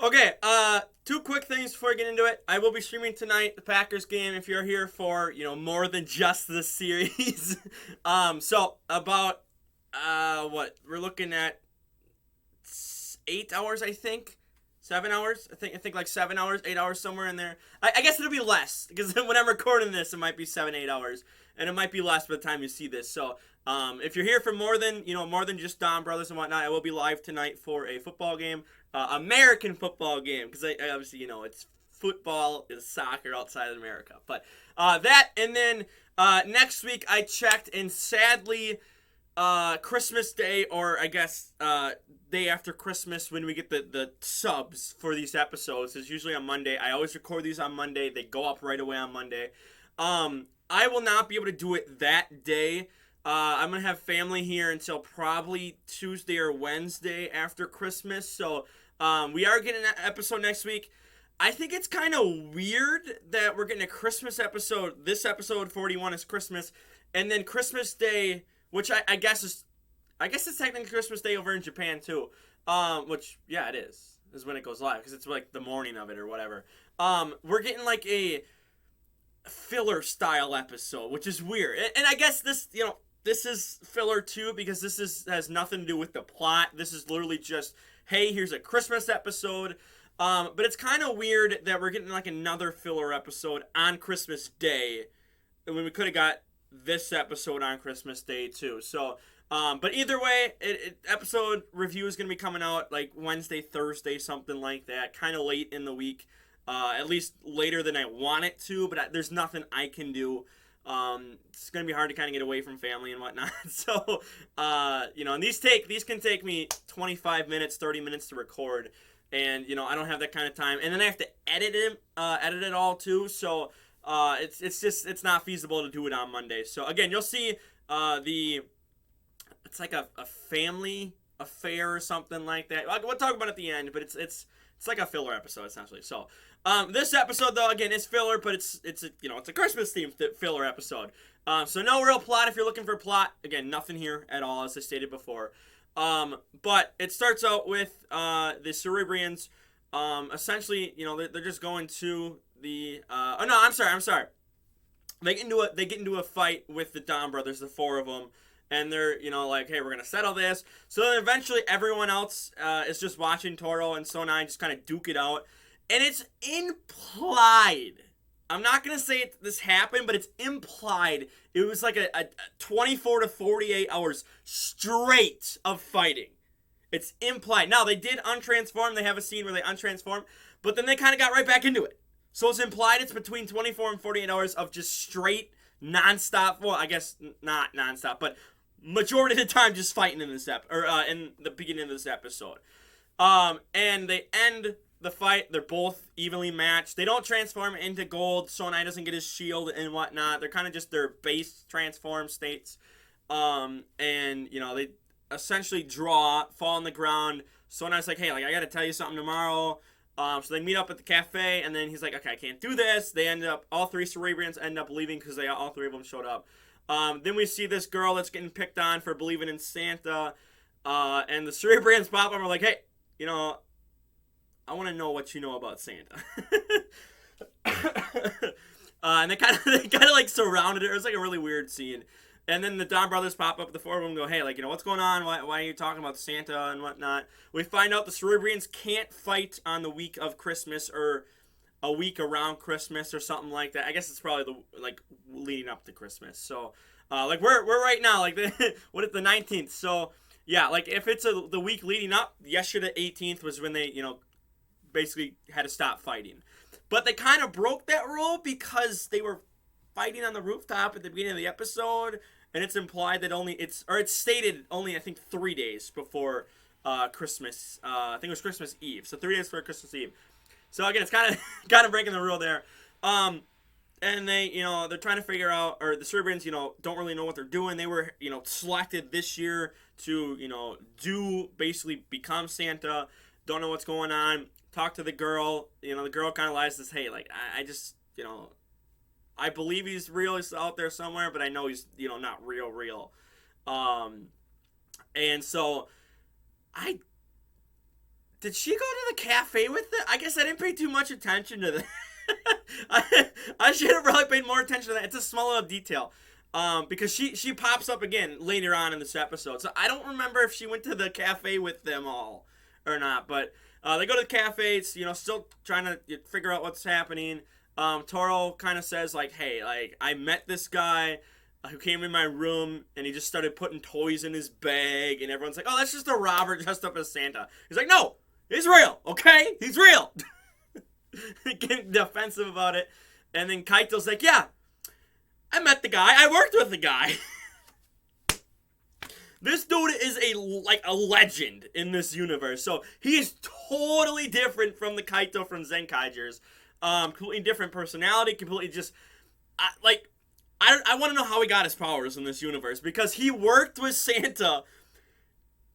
Okay, two quick things before I get into it. I will be streaming tonight the Packers game if you're here for, more than just this series. So about what we're looking at 8 hours, I think. 7 hours. I think like 7 hours, 8 hours somewhere in there. I guess it'll be less because when I'm recording this, it might be 7, 8 hours, and it might be less by the time you see this. So, if you're here for more than just Don Brothers and whatnot, I will be live tonight for a football game, American football game, because I obviously it's football is soccer outside of America. But that, and then next week I checked, and sadly, Christmas Day, or I guess day after Christmas, when we get the subs for these episodes, is usually on Monday. I always record these on Monday. They go up right away on Monday. I will not be able to do it that day. I'm gonna have family here until probably Tuesday or Wednesday after Christmas. So we are getting an episode next week. I think it's kind of weird that we're getting a Christmas episode. This episode 41 is Christmas, and then Christmas Day, which I guess it's technically Christmas Day over in Japan too. Which yeah, it is when it goes live because it's like the morning of it or whatever. We're getting like a filler style episode, which is weird. And I guess this is filler too because has nothing to do with the plot. This is literally just, hey, here's a Christmas episode. But it's kind of weird that we're getting like another filler episode on Christmas Day when we could have got this episode on Christmas Day too. So, but either way, episode review is going to be coming out like Wednesday, Thursday, something like that, kind of late in the week. At least later than I want it to, but there's nothing I can do. It's going to be hard to kind of get away from family and whatnot. So, and these can take me 25 minutes, 30 minutes to record. And, I don't have that kind of time. And then I have to edit it all too. So, it's not feasible to do it on Monday. So again, you'll see, it's like a family affair or something like that. We'll talk about it at the end, but it's like a filler episode essentially. So, this episode though, again, is filler, but it's a Christmas themed filler episode. So no real plot if you're looking for a plot. Again, nothing here at all, as I stated before. But it starts out with the Cerebrians. Essentially, they're just going to the. Oh no, I'm sorry. They get into a fight with the Don brothers, the four of them. And they're, like, hey, we're going to settle this. So then eventually everyone else is just watching Toro and Sonai just kind of duke it out. And it's implied. I'm not going to say this happened, but it's implied. It was like a 24 to 48 hours straight of fighting. It's implied. Now, they did untransform. They have a scene where they untransform. But then they kind of got right back into it. So it's implied it's between 24 and 48 hours of just straight, nonstop. Well, I guess not nonstop, but majority of the time just fighting in this in the beginning of this episode. And they end the fight. They're both evenly matched. They don't transform into gold. Sonai doesn't get his shield and whatnot. They're kind of just their base transform states. And they essentially fall on the ground. Sonai's like, hey, I gotta tell you something tomorrow. So they meet up at the cafe, and then he's like, okay, I can't do this. All three Cerebrians end up leaving because all three of them showed up. Then we see this girl that's getting picked on for believing in Santa. And the Cerebrians pop up and are like, hey, I want to know what you know about Santa. And they kind of like surrounded her. It was like a really weird scene. And then the Don brothers pop up, the four of them go, hey, what's going on? Why are you talking about Santa and whatnot? We find out the Cerebrians can't fight on the week of Christmas or a week around Christmas or something like that. I guess it's probably leading up to Christmas. So, we're right now, what is the 19th? So, yeah, if it's the week leading up, yesterday, 18th, was when they, basically had to stop fighting. But they kind of broke that rule because they were fighting on the rooftop at the beginning of the episode, and it's implied that it's stated only, I think, 3 days before Christmas. I think it was Christmas Eve. So 3 days before Christmas Eve. So again, it's kind of breaking the rule there. And they, they're trying to figure out, or the Cerebrians, don't really know what they're doing. They were, selected this year to, basically become Santa. Don't know what's going on. Talk to the girl. The girl kind of lies, says, hey, I just, I believe he's real. He's out there somewhere, but I know he's, not real. And so Did she go to the cafe with it? I guess I didn't pay too much attention to that. I should have probably paid more attention to that. It's a small little detail. Because she pops up again later on in this episode. So I don't remember if she went to the cafe with them all or not. But they go to the cafe. It's, still trying to figure out what's happening. Toro kind of says, like, hey, like, I met this guy who came in my room, and he just started putting toys in his bag, and everyone's like, oh, that's just a robber dressed up as Santa. He's like, no, he's real, okay? He's real. Getting defensive about it. And then Kaito's like, yeah, I met the guy. I worked with the guy. This dude is a legend in this universe. So he is totally different from the Kaito from Zenkaijers. Completely different personality. Completely just I want to know how he got his powers in this universe, because he worked with Santa.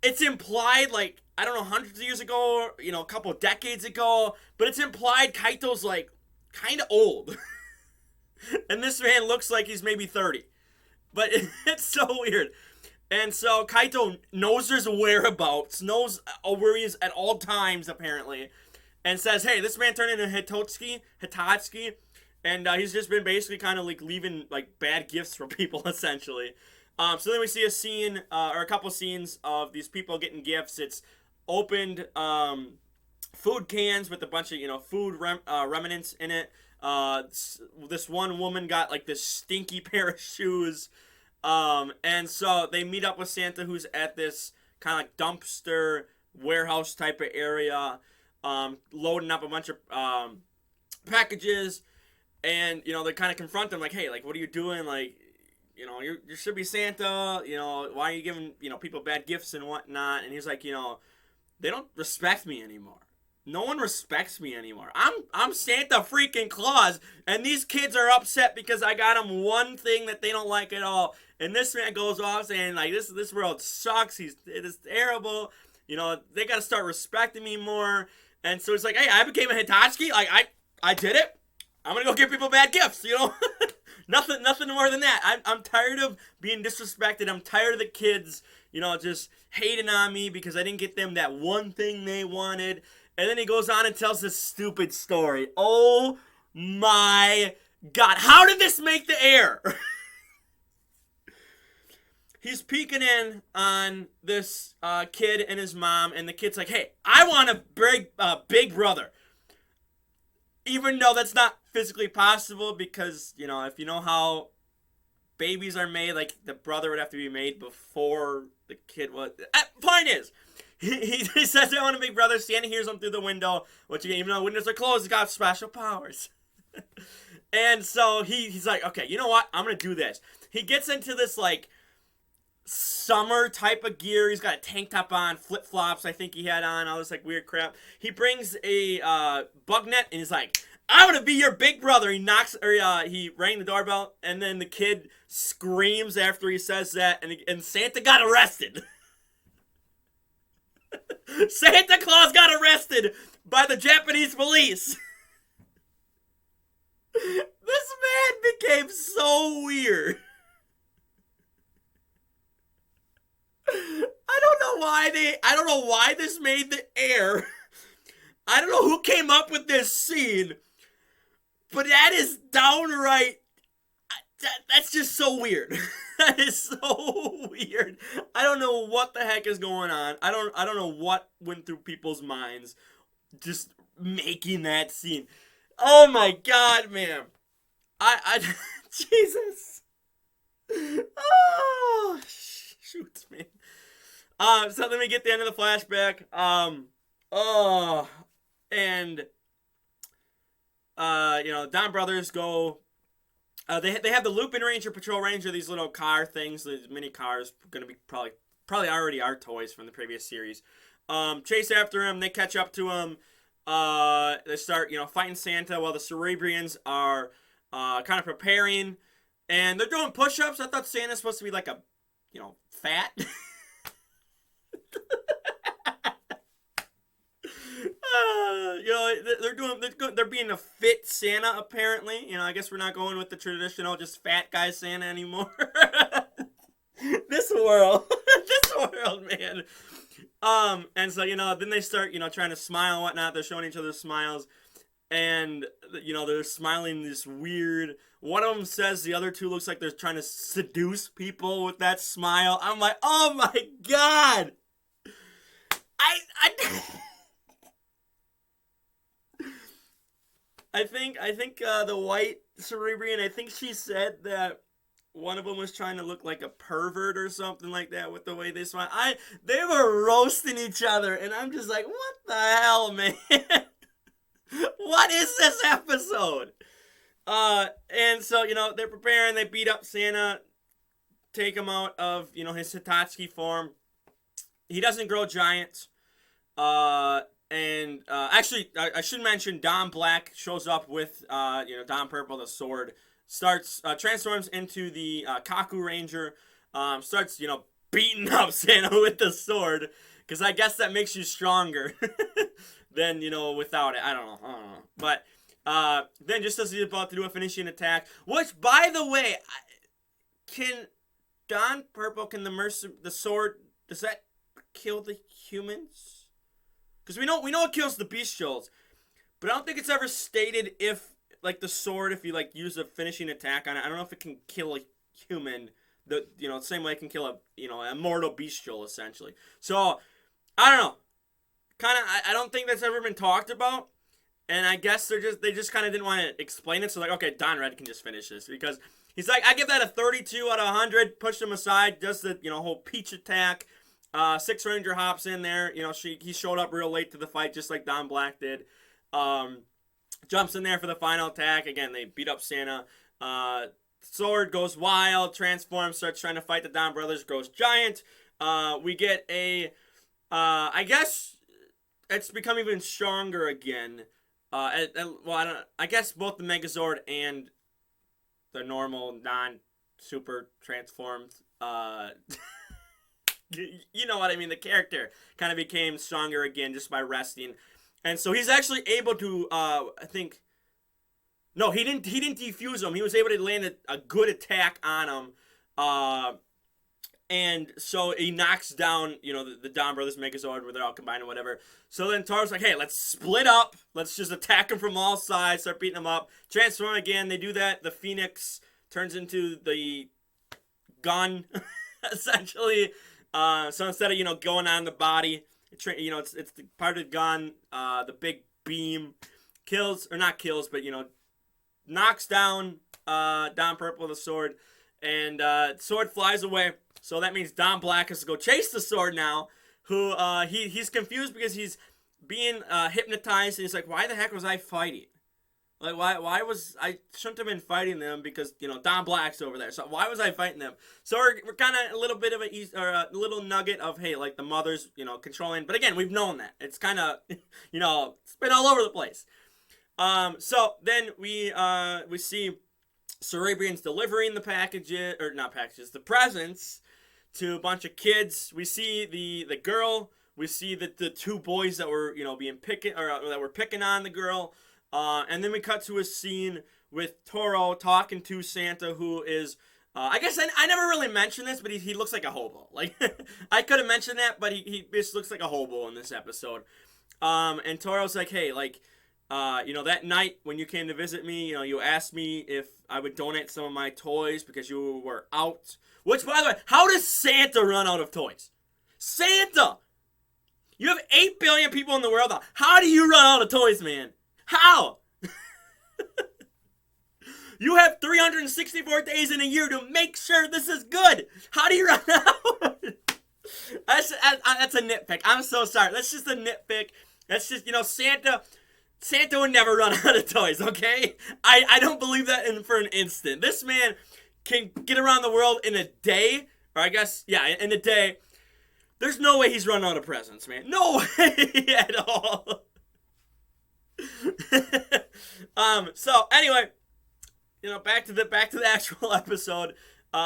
It's implied, like, I don't know, hundreds of years ago, a couple of decades ago, but it's implied Kaito's, like, kind of old. And this man looks like he's maybe 30. But it's so weird. And so Kaito knows his whereabouts, knows where he is at all times, apparently, and says, hey, this man turned into Hitotsuki, and he's just been basically kind of like leaving like bad gifts for people, essentially. So then we see a scene, or a couple scenes of these people getting gifts. It's opened food cans with a bunch of, food remnants in it. This one woman got like this stinky pair of shoes. And so they meet up with Santa, who's at this kind of like dumpster warehouse type of area, loading up a bunch of packages. And, they kind of confront him like, hey, like, what are you doing? Like, you should be Santa. Why are you giving, people bad gifts and whatnot? And he's like, they don't respect me anymore. No one respects me anymore. I'm Santa freaking Claus, and these kids are upset because I got them one thing that they don't like at all. And this man goes off saying, like, this world sucks. It is terrible. They got to start respecting me more. And so it's like, hey, I became a Hitotsuki. Like, I did it. I'm going to go give people bad gifts, Nothing more than that. I'm tired of being disrespected. I'm tired of the kids, just hating on me because I didn't get them that one thing they wanted. And then he goes on and tells this stupid story. Oh my God. How did this make the air? He's peeking in on this kid and his mom, and the kid's like, hey, I want a big brother. Even though that's not physically possible, because, if you know how babies are made, like, the brother would have to be made before the kid was. Point is, he says, I want a big brother. Santa hears him through the window, which, even though the windows are closed, he's got special powers. And so he's like, okay, you know what? I'm going to do this. He gets into this, like, summer type of gear. He's got a tank top on, flip-flops I think he had on, all this like weird crap. He brings a bug net and he's like, I'm gonna be your big brother. He rang the doorbell, and then the kid screams after he says that, and Santa got arrested. Santa Claus got arrested by the Japanese police. This man became so weird. I don't know why this made the air. I don't know who came up with this scene, but that is downright, that's just so weird. That is so weird. I don't know what the heck is going on. I don't know what went through people's minds just making that scene. Oh my God, man. Jesus. Oh, shoot, man. So then we get the end of the flashback. Don Brothers go. They have the Lupin Ranger, Patrol Ranger, these little car things, these mini cars, gonna be probably already our toys from the previous series. Chase after him. They catch up to him. They start, fighting Santa while the Cerebrians are kind of preparing, and they're doing push-ups. I thought Santa's supposed to be like a, fat. They're being a fit Santa, apparently. I guess we're not going with the traditional just fat guy Santa anymore. This world, man. And so, then they start, trying to smile and whatnot. They're showing each other smiles. And, they're smiling this weird. One of them says the other two looks like they're trying to seduce people with that smile. I'm like, oh my God. I I think the white Cerebrian, I think she said that one of them was trying to look like a pervert or something like that with the way they smile. They were roasting each other, and I'm just like, what the hell, man? What is this episode? And so, they're preparing, they beat up Santa, take him out of, his Hitachi form. He doesn't grow giant. Actually, I should mention Don Black shows up with, Don Purple, the sword, transforms into the Kaku Ranger, starts, beating up Santa with the sword, because I guess that makes you stronger than, without it. I don't know. But then just as he's about to do a finishing attack, which, by the way, can Don Purple, can the sword, does that kill the humans? Because we know it kills the bestials, but I don't think it's ever stated if, like, the sword, if you, like, use a finishing attack on it, I don't know if it can kill a human, the same way it can kill a mortal bestial, essentially. So, I don't know. I don't think that's ever been talked about, and I guess they just kind of didn't want to explain it, so like, okay, Don Red can just finish this, because he's like, I give that a 32 out of 100, push him aside, does the, whole peach attack. Six Ranger hops in there. He showed up real late to the fight, just like Don Black did. Jumps in there for the final attack. Again, they beat up Santa. Sword goes wild, transforms, starts trying to fight the Don brothers, grows giant. We get I guess it's become even stronger again. I guess both the Megazord and the normal non-super transformed you know what I mean, the character kind of became stronger again just by resting. And so he's actually able to he didn't defuse him. He was able to land a good attack on him. And so he knocks down, the Don Brothers Megazord where they're all combined or whatever. So then Toro's like, hey, let's split up. Let's just attack him from all sides, start beating him up. Transform again. They do that. The Phoenix turns into the gun, essentially. So instead of, going on the body, it's the part of the gun, the big beam not kills, but, knocks down, Don Purple with the sword, and, sword flies away. So that means Don Black has to go chase the sword now, who, he's confused because he's being, hypnotized, and he's like, why the heck was I fighting? Like, why was I shouldn't have been fighting them because, Don Black's over there. So why was I fighting them? So we're kind of a little bit of a little nugget of, hey, like the mother's, controlling. But again, we've known that. It's kind of, it's been all over the place. So then we see Cerebrians delivering the the presents to a bunch of kids. We see the girl. We see the two boys that were, that were picking on the girl. And then we cut to a scene with Toro talking to Santa, who is, I guess I never really mentioned this, but he looks like a hobo. Like, I could have mentioned that, but he just looks like a hobo in this episode. And Toro's like, hey, like, that night when you came to visit me, you asked me if I would donate some of my toys because you were out. Which, by the way, how does Santa run out of toys? Santa! You have 8 billion people in the world now. How do you run out of toys, man? How? You have 364 days in a year to make sure this is good. How do you run out? That's a nitpick. I'm so sorry. That's just a nitpick. That's just, Santa would never run out of toys, okay? I don't believe that for an instant. This man can get around the world in a day, or I guess, yeah, in a day. There's no way he's run out of presents, man. No way at all. So anyway, back to the actual episode.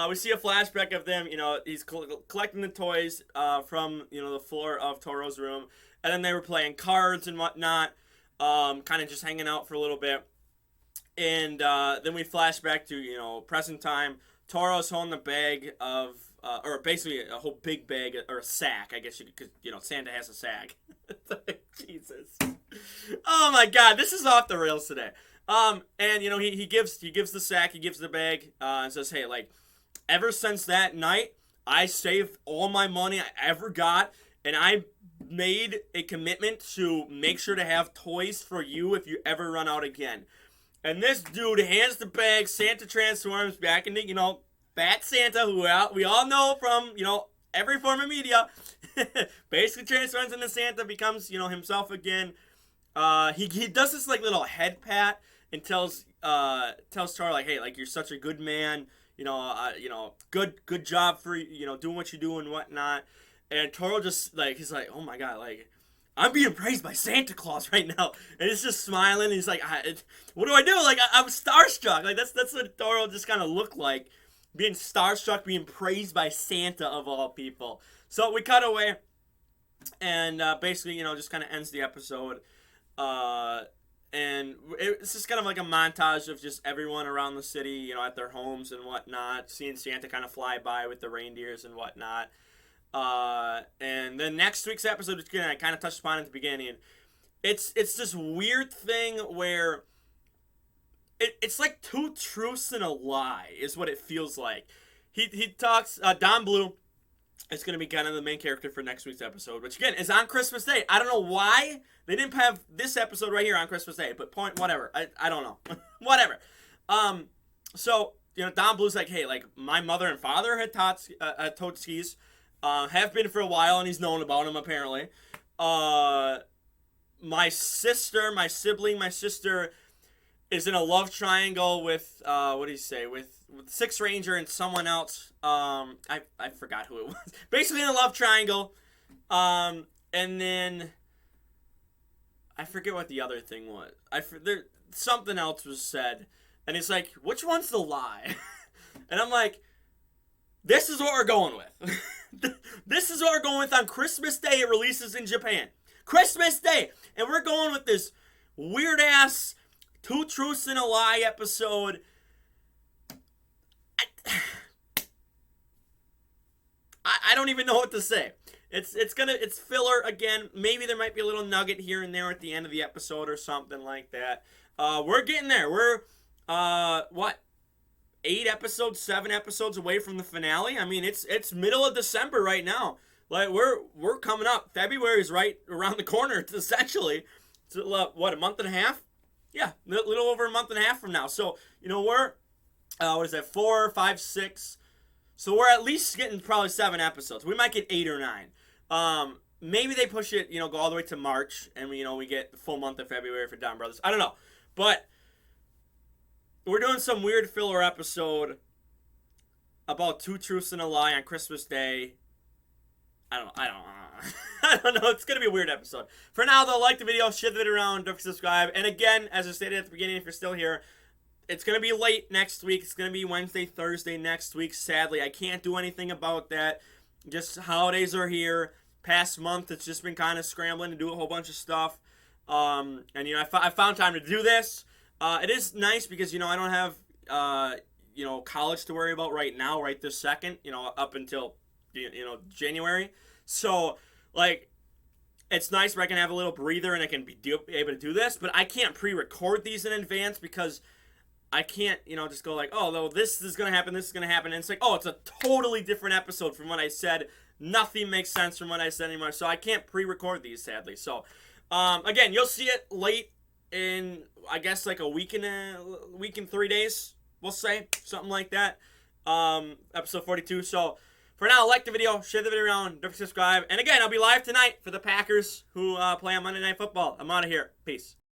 We see a flashback of them. He's collecting the toys from the floor of Toro's room, and then they were playing cards and whatnot, kind of just hanging out for a little bit. And then we flash back to present time. Toro's holding the bag of or basically a whole big bag or a sack, I guess you could, because Santa has a sack. Jesus. Oh my God, this is off the rails today. And he gives the sack, he gives the bag, and says, hey, like, ever since that night, I saved all my money I ever got, and I made a commitment to make sure to have toys for you if you ever run out again. And this dude hands the bag, Santa transforms back into, Fat Santa, who we all know from, every form of media. Basically transforms into Santa, becomes, himself again. He does this, like, little head pat and tells Charlie, like, hey, like, you're such a good man, good job for, doing what you do and whatnot. And Toro just, like, he's like, oh my God, like, I'm being praised by Santa Claus right now. And he's just smiling. He's like, what do I do? Like, I'm starstruck. Like, that's what Toro just kind of looked like. Being starstruck, being praised by Santa of all people. So we cut away. And basically, just kind of ends the episode. And it's just kind of like a montage of just everyone around the city, at their homes and whatnot. Seeing Santa kind of fly by with the reindeers and whatnot. And then next week's episode, which I kind of touched upon at the beginning, it's this weird thing where it's like two truths and a lie is what it feels like. He talks, Don Blue is going to be kind of the main character for next week's episode, which again is on Christmas Day. I don't know why they didn't have this episode right here on Christmas Day, but whatever. I don't know. Whatever. So, Don Blue's like, hey, like, my mother and father had towed skis. Have been for a while, and he's known about him, apparently. My sister is in a love triangle with, what do you say, with Six Ranger and someone else. I forgot who it was. Basically in a love triangle. And then, I forget what the other thing was. Something else was said. And it's like, which one's the lie? And I'm like, this is what we're going with. This is what we're going with on Christmas Day. It releases in Japan. Christmas Day. And we're going with this weird-ass Two Truths and a Lie episode. I don't even know what to say. It's filler again. Maybe there might be a little nugget here and there at the end of the episode or something like that. We're getting there. We're, 7 episodes away from the finale. I mean, it's middle of December right now. Like, we're coming up. February's right around the corner, essentially. It's, a month and a half? Yeah, a little over a month and a half from now. So, we're, 4, 5, 6. So we're at least getting probably 7 episodes. We might get 8 or 9. Maybe they push it, go all the way to March, and we get the full month of February for Don Brothers. I don't know. But we're doing some weird filler episode about Two Truths and a Lie on Christmas Day. I don't know. It's going to be a weird episode. For now, though, like the video, share the video around, don't forget to subscribe. And again, as I stated at the beginning, if you're still here, it's going to be late next week. It's going to be Wednesday, Thursday next week. Sadly, I can't do anything about that. Just holidays are here. Past month, it's just been kind of scrambling to do a whole bunch of stuff. And, I found time to do this. It is nice because, I don't have, college to worry about right now, right this second, up until, January. So, like, it's nice where I can have a little breather and I can be able to do this, but I can't pre-record these in advance because I can't, just go like, oh, no, this is going to happen, this is going to happen. And it's like, oh, it's a totally different episode from what I said. Nothing makes sense from what I said anymore. So I can't pre-record these, sadly. So, again, you'll see it late in, I guess, like a week and 3 days, we'll say. Something like that. Episode 42. So, for now, like the video, share the video around, don't forget to subscribe. And again, I'll be live tonight for the Packers who play on Monday Night Football. I'm out of here. Peace.